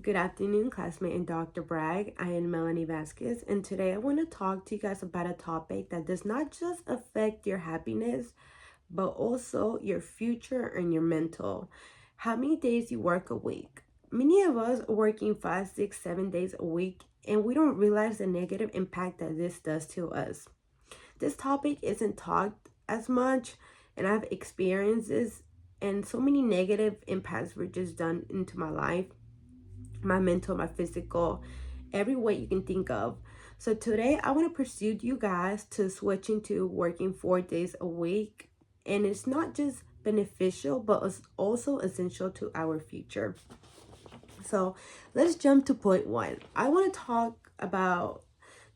Good afternoon, classmate and Dr. Bragg. I am Melanie Vasquez, and today I want to talk to you guys about a topic that does not just affect your happiness, but also your future and your mental. How many days you work a week? Many of us are working 5, 6, 7 days a week, and we don't realize the negative impact that this does to us. This topic isn't talked as much, and I've experienced this, and so many negative impacts were just done into my life, my mental, my physical, every way you can think of. So today I want to pursue you guys to switch into working 4 days a week. And it's not just beneficial, but it's also essential to our future. So let's jump to point one. I want to talk about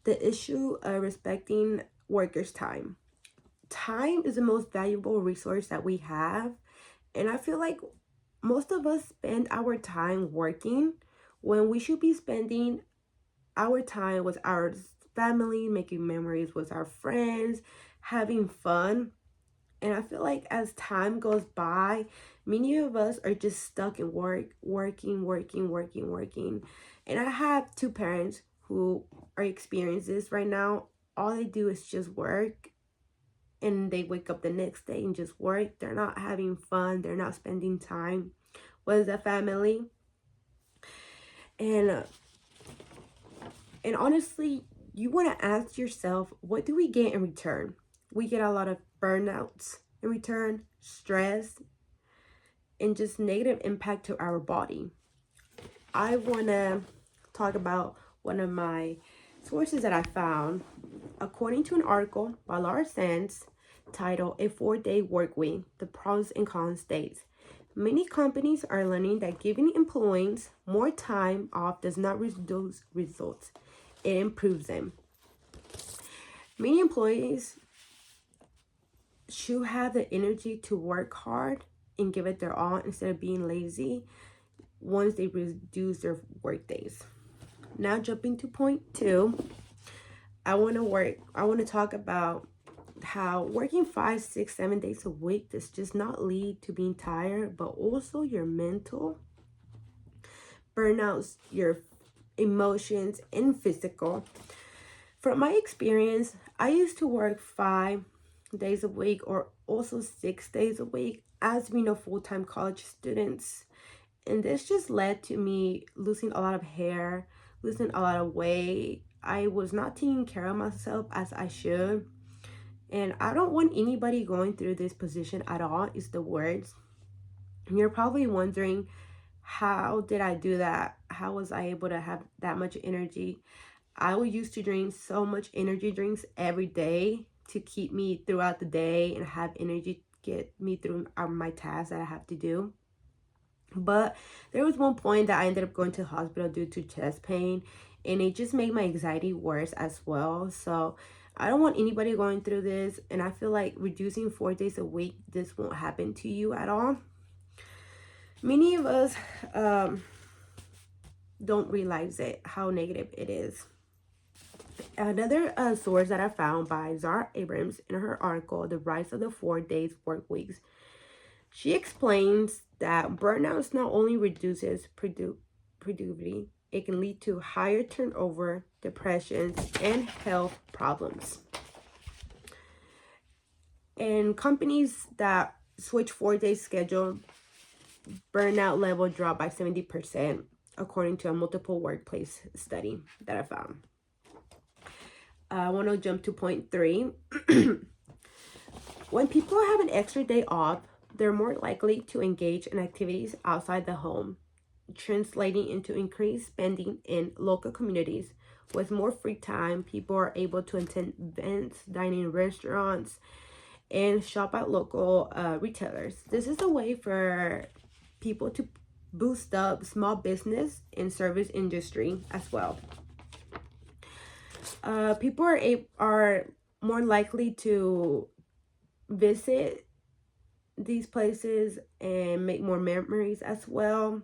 the issue of respecting workers' time. Time is the most valuable resource that we have. And I feel like most of us spend our time working when we should be spending our time with our family, making memories with our friends, having fun. And I feel like as time goes by, many of us are just stuck in working. And I have two parents who are experiencing this right now. All they do is just work, and they wake up the next day and just work. They're not having fun. They're not spending time with the family. And honestly, you want to ask yourself, what do we get in return? We get a lot of burnouts in return, stress, and just negative impact to our body. I want to talk about one of my sources that I found. According to an article by Laura Sands titled A 4-Day Work Week, The Pros and Cons states, many companies are learning that giving employees more time off does not reduce results, it improves them. Many employees should have the energy to work hard and give it their all instead of being lazy once they reduce their work days. Now jumping to point two, I want to talk about how working 5, 6, 7 days a week does just not lead to being tired, but also your mental burnouts, your emotions, and physical. From my experience, I used to work 5 days a week or also 6 days a week as being a full-time college students. And this just led to me losing a lot of hair, losing a lot of weight. I was not taking care of myself as I should. And I don't want anybody going through this position at all, is the words. And you're probably wondering, how did I do that? How was I able to have that much energy? I would used to drink so much energy drinks every day to keep me throughout the day and have energy to get me through my tasks that I have to do. But there was one point that I ended up going to the hospital due to chest pain, and it just made my anxiety worse as well. So I don't want anybody going through this, and I feel like reducing 4 days a week, this won't happen to you at all. Many of us don't realize it, how negative it is. Another source that I found by Zara Abrams in her article, The Rise of the 4 Days Work Weeks, she explains that burnout not only reduces productivity, it can lead to higher turnover, depressions, and health problems. And companies that switch 4-day schedule, burnout level drop by 70%, according to a multiple workplace study that I found. I want to jump to point three. When people have an extra day off, they're more likely to engage in activities outside the home, translating into increased spending in local communities. With more free time, people are able to attend events, dine in restaurants, and shop at local retailers. This is a way for people to boost up small business and service industry as well. People are more likely to visit these places and make more memories as well.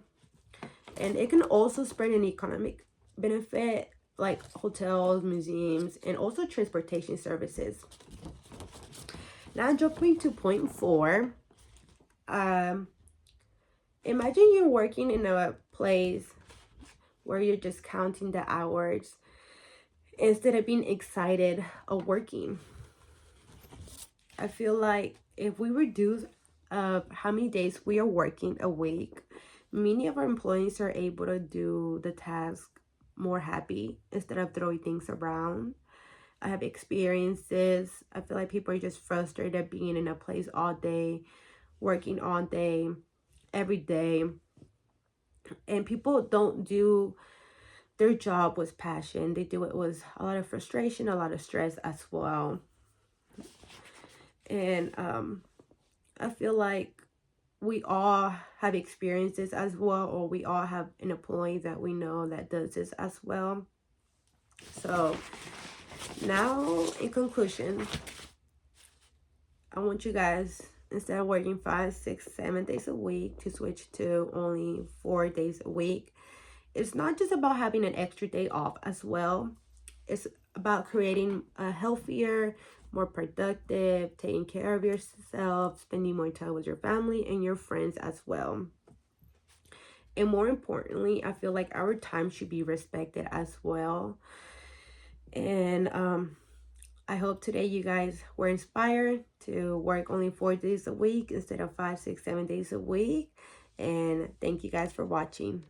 And it can also spread an economic benefit like hotels, museums, and also transportation services. Now jumping to point four. Imagine you're working in a place where you're just counting the hours instead of being excited of working. I feel like if we reduce how many days we are working a week, many of our employees are able to do the task more happy instead of throwing things around. I have experiences. I feel like people are just frustrated being in a place all day, working all day, every day. And people don't do their job with passion. They do it with a lot of frustration, a lot of stress as well. And I feel like we all have experiences as well, or we all have an employee that we know that does this as well. So now, in conclusion, I want you guys, instead of working 5, 6, 7 days a week, to switch to only 4 days a week. It's not just about having an extra day off as well. It's about creating a healthier, more productive, taking care of yourself, spending more time with your family and your friends as well. And more importantly, I feel like our time should be respected as well. And I hope today you guys were inspired to work only 4 days a week instead of 5, 6, 7 days a week. And thank you guys for watching.